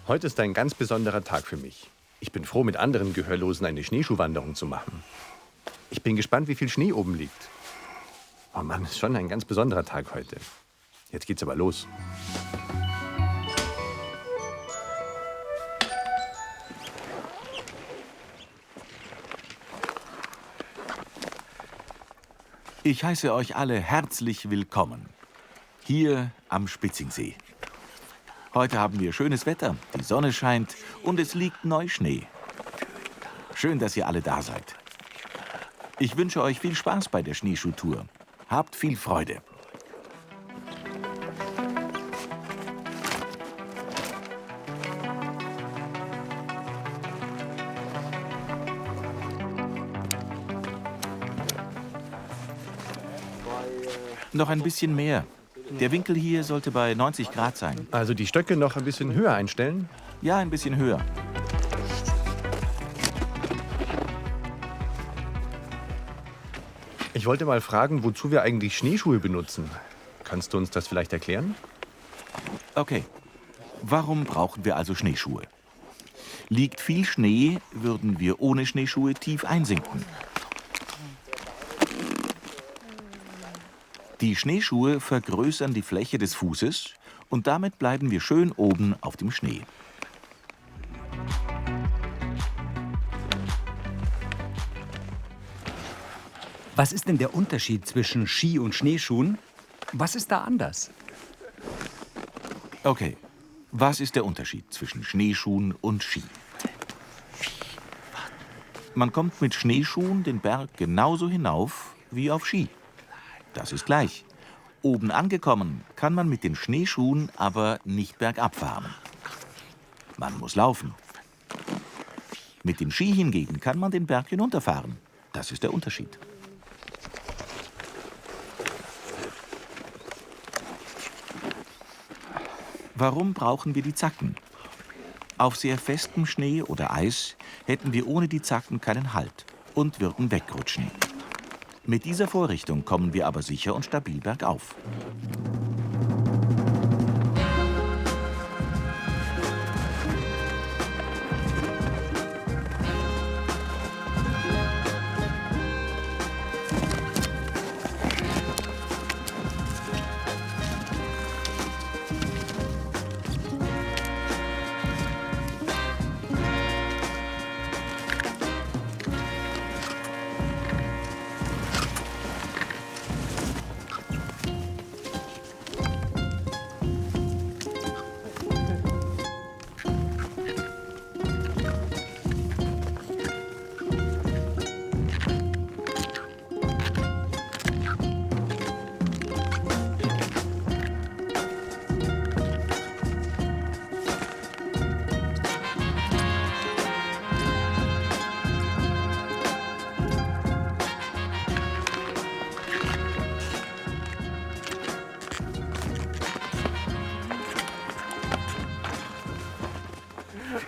Heute ist ein ganz besonderer Tag für mich. Ich bin froh, mit anderen Gehörlosen eine Schneeschuhwanderung zu machen. Ich bin gespannt, wie viel Schnee oben liegt. Oh Mann, ist schon ein ganz besonderer Tag heute. Jetzt geht's aber los. Ich heiße euch alle herzlich willkommen. Hier am Spitzingsee. Heute haben wir schönes Wetter, die Sonne scheint und es liegt Neuschnee. Schön, dass ihr alle da seid. Ich wünsche euch viel Spaß bei der Schneeschuhtour. Habt viel Freude. Noch ein bisschen mehr. Der Winkel hier sollte bei 90 Grad sein. Also die Stöcke noch ein bisschen höher einstellen? Ja, ein bisschen höher. Ich wollte mal fragen, wozu wir eigentlich Schneeschuhe benutzen. Kannst du uns das vielleicht erklären? Okay. Warum brauchen wir also Schneeschuhe? Liegt viel Schnee, würden wir ohne Schneeschuhe tief einsinken. Die Schneeschuhe vergrößern die Fläche des Fußes und damit bleiben wir schön oben auf dem Schnee. Was ist denn der Unterschied zwischen Ski- und Schneeschuhen? Was ist da anders? Okay, was ist der Unterschied zwischen Schneeschuhen und Ski? Man kommt mit Schneeschuhen den Berg genauso hinauf wie auf Ski. Das ist gleich. Oben angekommen kann man mit den Schneeschuhen aber nicht bergab fahren. Man muss laufen. Mit dem Ski hingegen kann man den Berg hinunterfahren. Das ist der Unterschied. Warum brauchen wir die Zacken? Auf sehr festem Schnee oder Eis hätten wir ohne die Zacken keinen Halt und würden wegrutschen. Mit dieser Vorrichtung kommen wir aber sicher und stabil bergauf.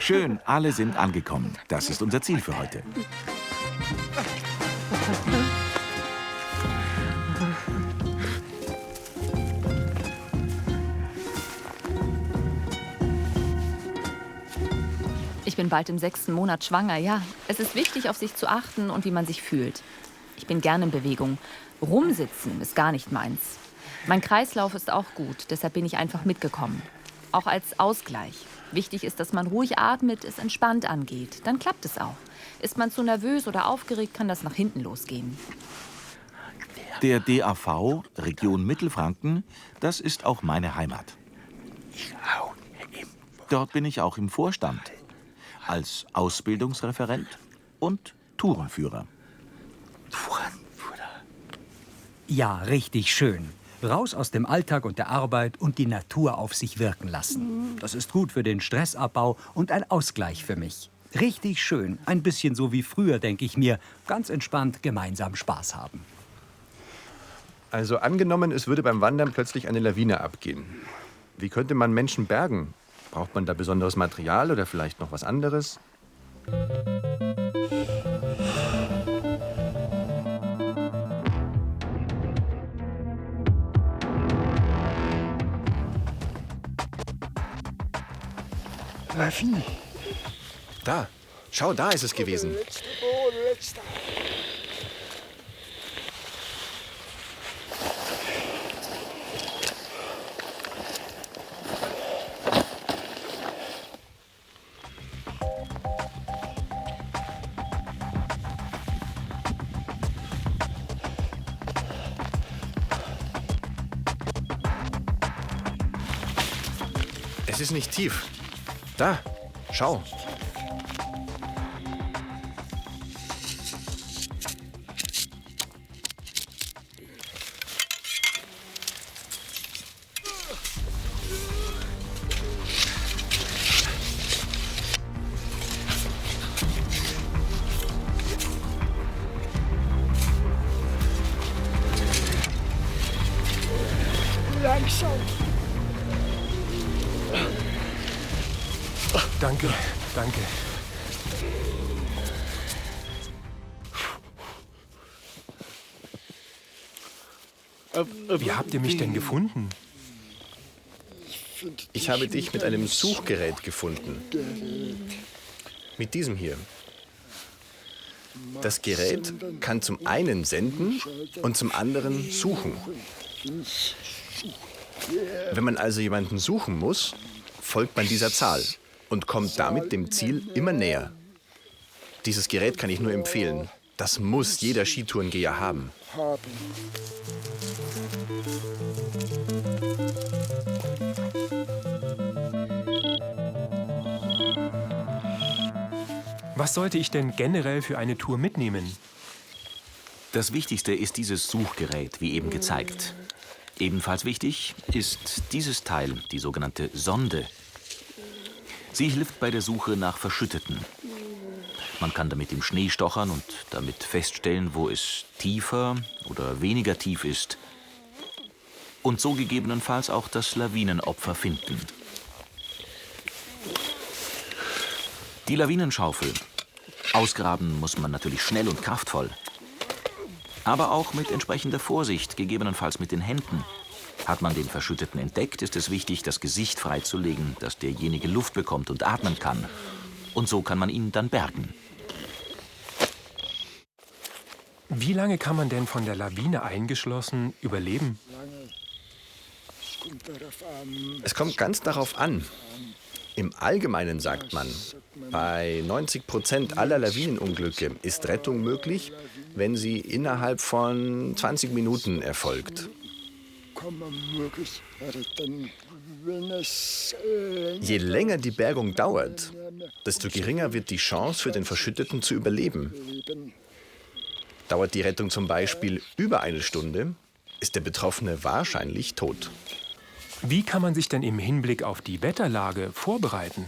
Schön, alle sind angekommen. Das ist unser Ziel für heute. Ich bin bald im 6. Monat schwanger, ja. Es ist wichtig, auf sich zu achten und wie man sich fühlt. Ich bin gerne in Bewegung. Rumsitzen ist gar nicht meins. Mein Kreislauf ist auch gut, deshalb bin ich einfach mitgekommen. Auch als Ausgleich. Wichtig ist, dass man ruhig atmet, es entspannt angeht. Dann klappt es auch. Ist man zu nervös oder aufgeregt, kann das nach hinten losgehen. Der DAV, Region Mittelfranken, das ist auch meine Heimat. Dort bin ich auch im Vorstand. Als Ausbildungsreferent und Tourenführer. Ja, richtig schön. Raus aus dem Alltag und der Arbeit und die Natur auf sich wirken lassen. Das ist gut für den Stressabbau und ein Ausgleich für mich. Richtig schön. Ein bisschen so wie früher, denke ich mir. Ganz entspannt gemeinsam Spaß haben. Also angenommen, es würde beim Wandern plötzlich eine Lawine abgehen. Wie könnte man Menschen bergen? Braucht man da besonderes Material oder vielleicht noch was anderes? Lawine. Da, schau, da ist es gewesen. Es ist nicht tief. Da, schau. Langsam. Danke, danke. Wie habt ihr mich denn gefunden? Ich habe dich mit einem Suchgerät gefunden. Mit diesem hier. Das Gerät kann zum einen senden und zum anderen suchen. Wenn man also jemanden suchen muss, folgt man dieser Zahl und kommt damit dem Ziel immer näher. Dieses Gerät kann ich nur empfehlen. Das muss jeder Skitourengeher haben. Was sollte ich denn generell für eine Tour mitnehmen? Das Wichtigste ist dieses Suchgerät, wie eben gezeigt. Ebenfalls wichtig ist dieses Teil, die sogenannte Sonde. Sie hilft bei der Suche nach Verschütteten. Man kann damit im Schnee stochern und damit feststellen, wo es tiefer oder weniger tief ist. Und so gegebenenfalls auch das Lawinenopfer finden. Die Lawinenschaufel. Ausgraben muss man natürlich schnell und kraftvoll. Aber auch mit entsprechender Vorsicht, gegebenenfalls mit den Händen. Hat man den Verschütteten entdeckt, ist es wichtig, das Gesicht freizulegen, dass derjenige Luft bekommt und atmen kann. Und so kann man ihn dann bergen. Wie lange kann man denn von der Lawine eingeschlossen überleben? Es kommt ganz darauf an. Im Allgemeinen sagt man, bei 90% aller Lawinenunglücke ist Rettung möglich, wenn sie innerhalb von 20 Minuten erfolgt. Je länger die Bergung dauert, desto geringer wird die Chance für den Verschütteten zu überleben. Dauert die Rettung zum Beispiel über eine Stunde, ist der Betroffene wahrscheinlich tot. Wie kann man sich denn im Hinblick auf die Wetterlage vorbereiten?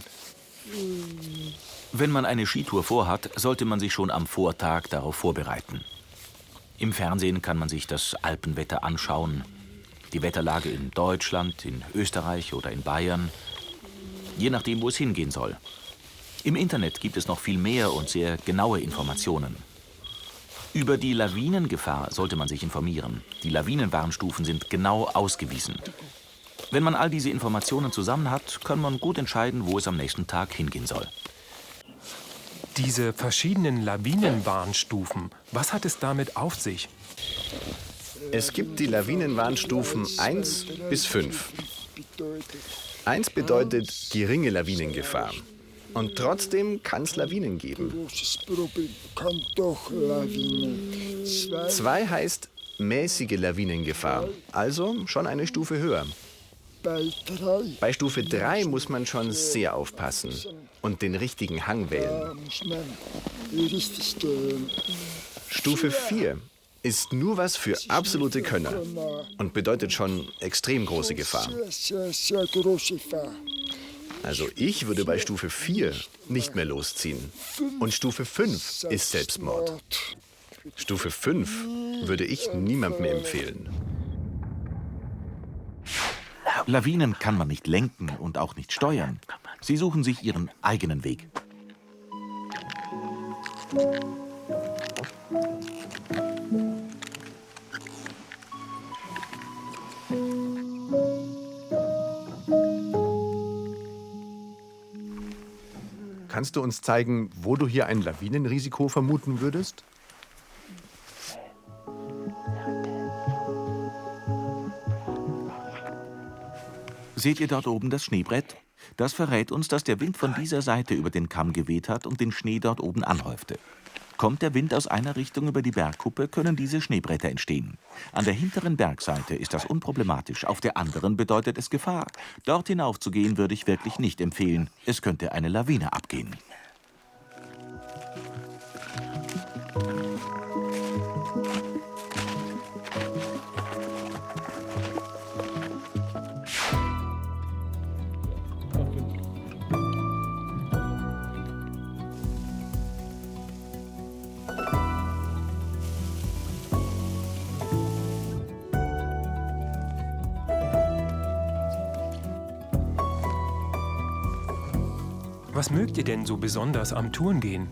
Wenn man eine Skitour vorhat, sollte man sich schon am Vortag darauf vorbereiten. Im Fernsehen kann man sich das Alpenwetter anschauen, die Wetterlage in Deutschland, in Österreich oder in Bayern, je nachdem, wo es hingehen soll. Im Internet gibt es noch viel mehr und sehr genaue Informationen. Über die Lawinengefahr sollte man sich informieren. Die Lawinenwarnstufen sind genau ausgewiesen. Wenn man all diese Informationen zusammen hat, kann man gut entscheiden, wo es am nächsten Tag hingehen soll. Diese verschiedenen Lawinenwarnstufen, was hat es damit auf sich? Es gibt die Lawinenwarnstufen 1 bis 5. 1 bedeutet geringe Lawinengefahr. Und trotzdem kann es Lawinen geben. 2 heißt mäßige Lawinengefahr, also schon eine Stufe höher. Bei Stufe 3 muss man schon sehr aufpassen und den richtigen Hang wählen. Stufe 4 ist nur was für absolute Könner und bedeutet schon extrem große Gefahr. Also ich würde bei Stufe 4 nicht mehr losziehen. Und Stufe 5 ist Selbstmord. Stufe 5 würde ich niemandem empfehlen. Lawinen kann man nicht lenken und auch nicht steuern. Sie suchen sich ihren eigenen Weg. Kannst du uns zeigen, wo du hier ein Lawinenrisiko vermuten würdest? Seht ihr dort oben das Schneebrett? Das verrät uns, dass der Wind von dieser Seite über den Kamm geweht hat und den Schnee dort oben anhäufte. Kommt der Wind aus einer Richtung über die Bergkuppe, können diese Schneebretter entstehen. An der hinteren Bergseite ist das unproblematisch, auf der anderen bedeutet es Gefahr. Dort hinauf zu gehen würde ich wirklich nicht empfehlen. Es könnte eine Lawine abgehen. Was mögt ihr denn so besonders am Tourengehen?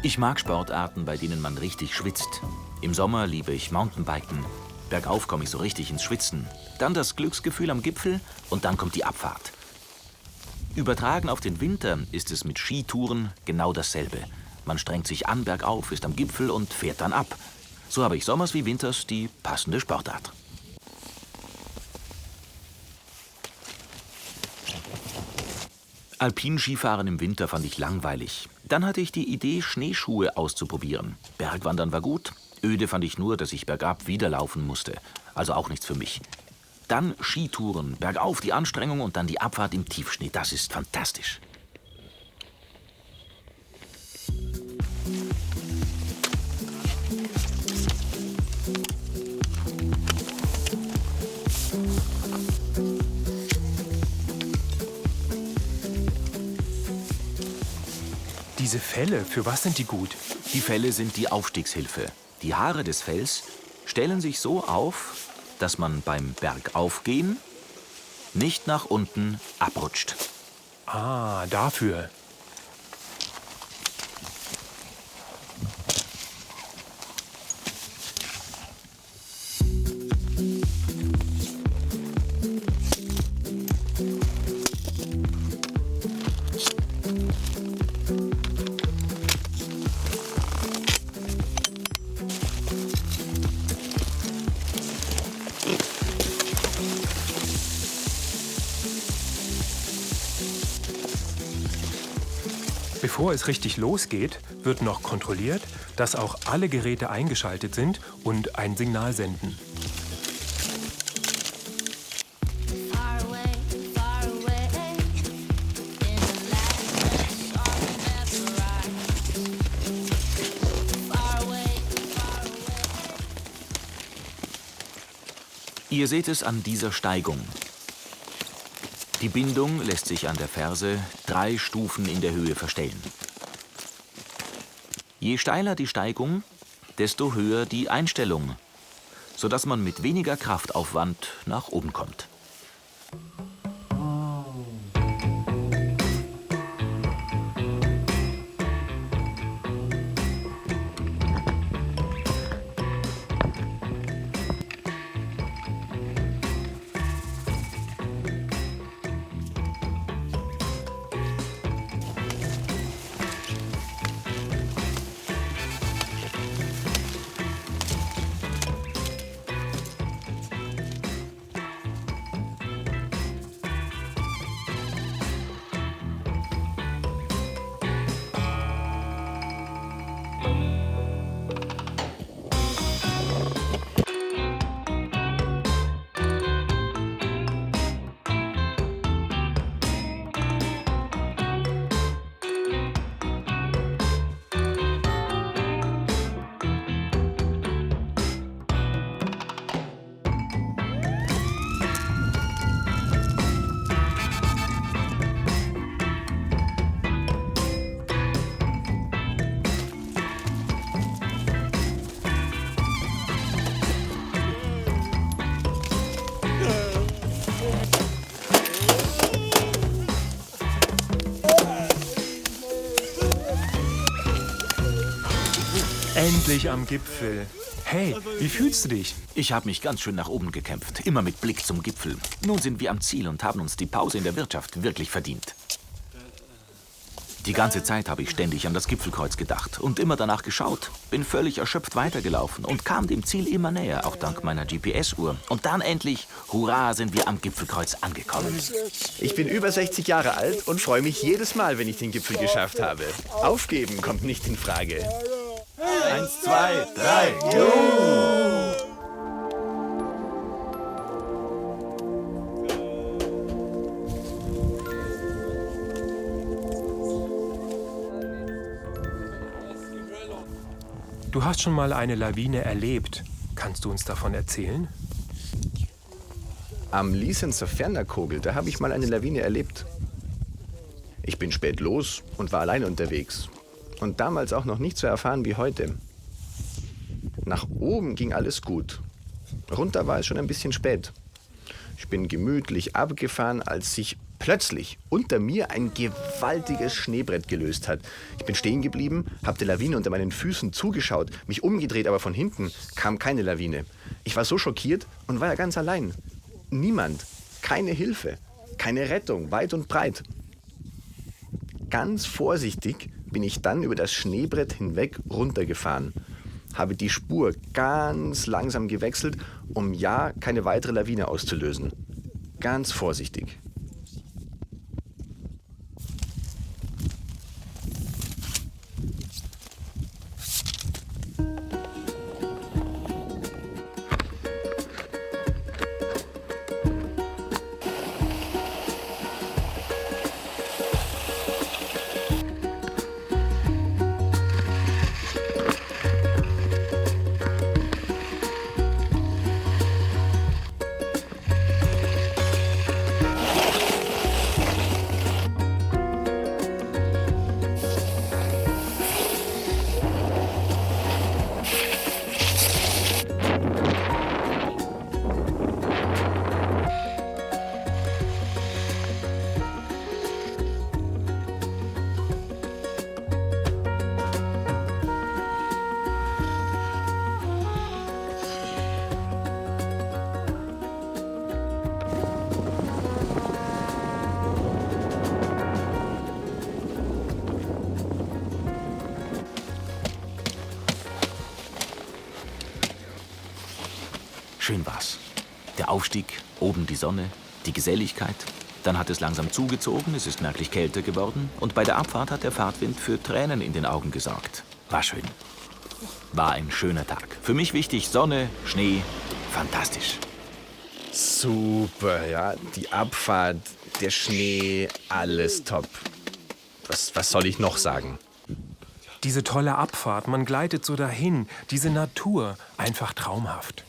Ich mag Sportarten, bei denen man richtig schwitzt. Im Sommer liebe ich Mountainbiken. Bergauf komme ich so richtig ins Schwitzen. Dann das Glücksgefühl am Gipfel und dann kommt die Abfahrt. Übertragen auf den Winter ist es mit Skitouren genau dasselbe. Man strengt sich an bergauf, ist am Gipfel und fährt dann ab. So habe ich sommers wie winters die passende Sportart. Alpinskifahren im Winter fand ich langweilig. Dann hatte ich die Idee, Schneeschuhe auszuprobieren. Bergwandern war gut. Öde fand ich nur, dass ich bergab wieder laufen musste. Also auch nichts für mich. Dann Skitouren, bergauf die Anstrengung und dann die Abfahrt im Tiefschnee. Das ist fantastisch. Diese Felle, für was sind die gut? Die Felle sind die Aufstiegshilfe. Die Haare des Fells stellen sich so auf, dass man beim Bergaufgehen nicht nach unten abrutscht. Ah, dafür. Bevor es richtig losgeht, wird noch kontrolliert, dass auch alle Geräte eingeschaltet sind und ein Signal senden. Ihr seht es an dieser Steigung. Die Bindung lässt sich an der Ferse 3 Stufen in der Höhe verstellen. Je steiler die Steigung, desto höher die Einstellung, sodass man mit weniger Kraftaufwand nach oben kommt. Endlich am Gipfel. Hey, wie fühlst du dich? Ich habe mich ganz schön nach oben gekämpft, immer mit Blick zum Gipfel. Nun sind wir am Ziel und haben uns die Pause in der Wirtschaft wirklich verdient. Die ganze Zeit habe ich ständig an das Gipfelkreuz gedacht und immer danach geschaut. Bin völlig erschöpft weitergelaufen und kam dem Ziel immer näher, auch dank meiner GPS-Uhr. Und dann endlich, hurra, sind wir am Gipfelkreuz angekommen. Ich bin über 60 Jahre alt und freue mich jedes Mal, wenn ich den Gipfel geschafft habe. Aufgeben kommt nicht in Frage. 1, 2, 3, Du hast schon mal eine Lawine erlebt. Kannst du uns davon erzählen? Am Liesenzer Fernerkogel, da habe ich mal eine Lawine erlebt. Ich bin spät los und war allein unterwegs. Und damals auch noch nicht so erfahren wie heute. Nach oben ging alles gut. Runter war es schon ein bisschen spät. Ich bin gemütlich abgefahren, als sich plötzlich unter mir ein gewaltiges Schneebrett gelöst hat. Ich bin stehen geblieben, habe der Lawine unter meinen Füßen zugeschaut, mich umgedreht, aber von hinten kam keine Lawine. Ich war so schockiert und war ja ganz allein. Niemand, keine Hilfe, keine Rettung, weit und breit. Ganz vorsichtig bin ich dann über das Schneebrett hinweg runtergefahren, habe die Spur ganz langsam gewechselt, um ja keine weitere Lawine auszulösen. Ganz vorsichtig. Schön war's. Der Aufstieg, oben die Sonne, die Geselligkeit. Dann hat es langsam zugezogen, es ist merklich kälter geworden. Und bei der Abfahrt hat der Fahrtwind für Tränen in den Augen gesorgt. War schön. War ein schöner Tag. Für mich wichtig, Sonne, Schnee, fantastisch. Super, ja. Die Abfahrt, der Schnee, alles top. Was soll ich noch sagen? Diese tolle Abfahrt, man gleitet so dahin. Diese Natur, einfach traumhaft.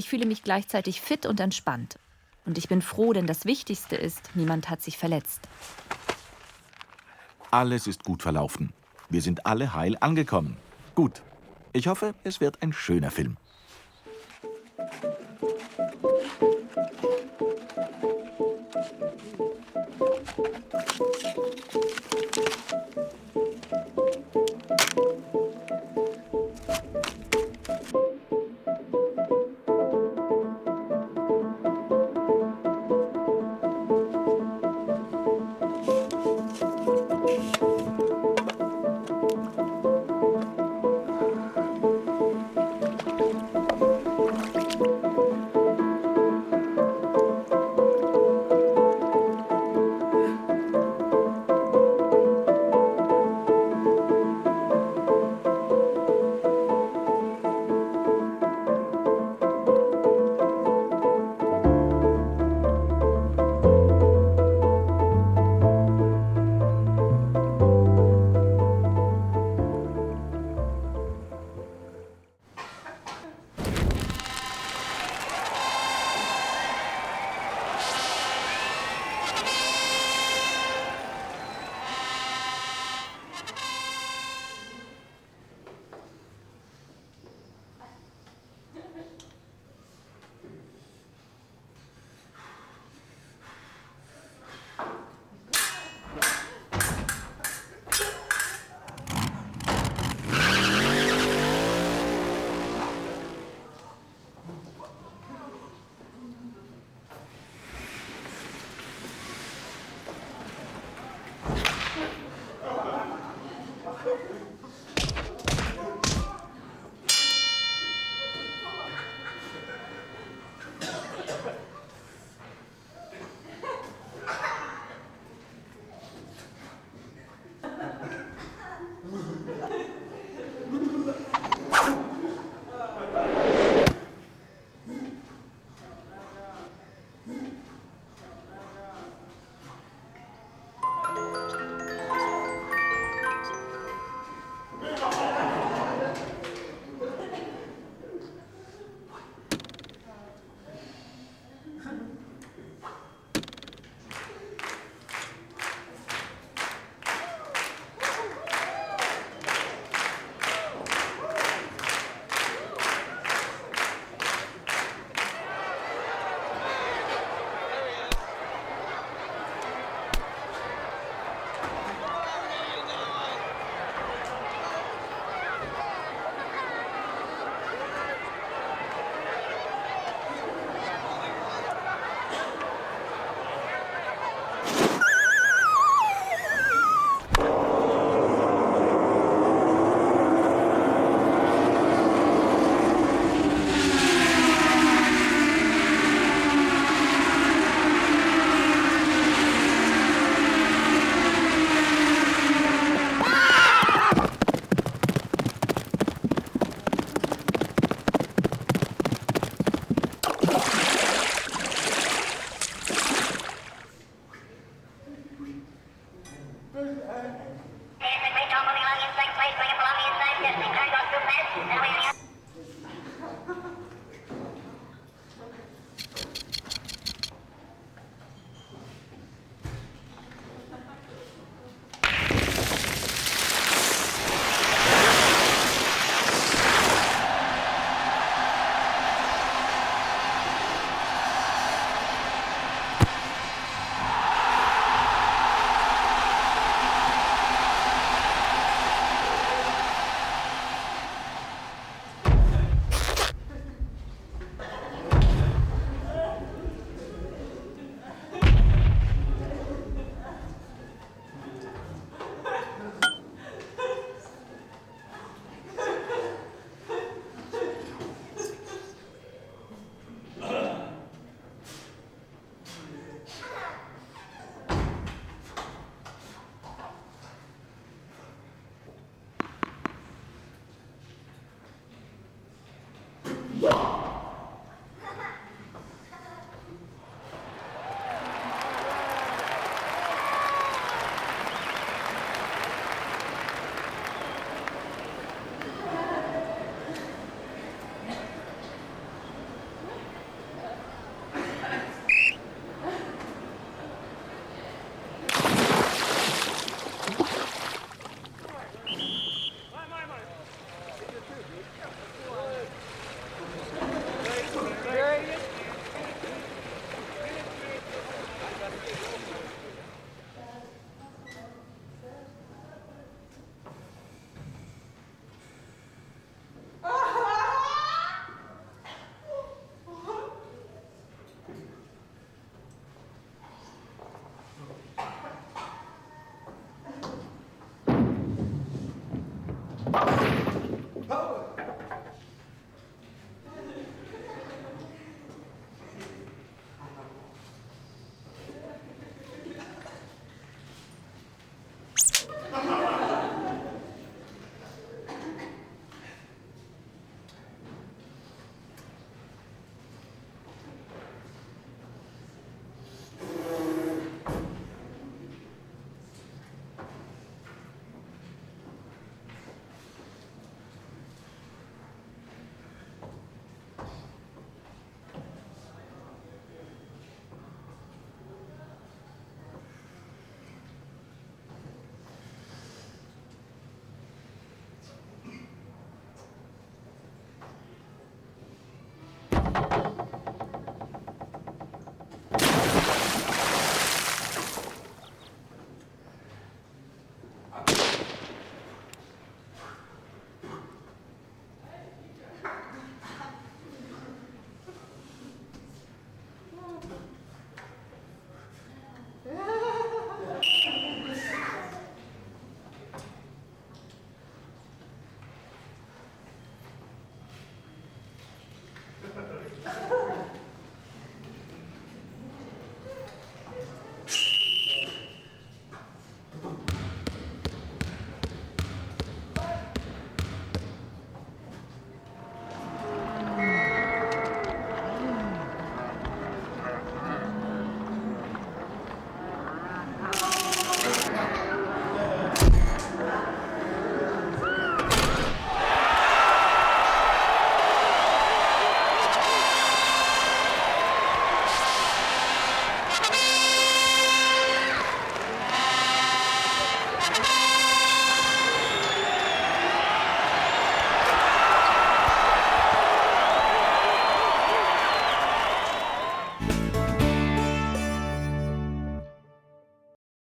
Ich fühle mich gleichzeitig fit und entspannt. Und ich bin froh, denn das Wichtigste ist, niemand hat sich verletzt. Alles ist gut verlaufen. Wir sind alle heil angekommen. Gut. Ich hoffe, es wird ein schöner Film.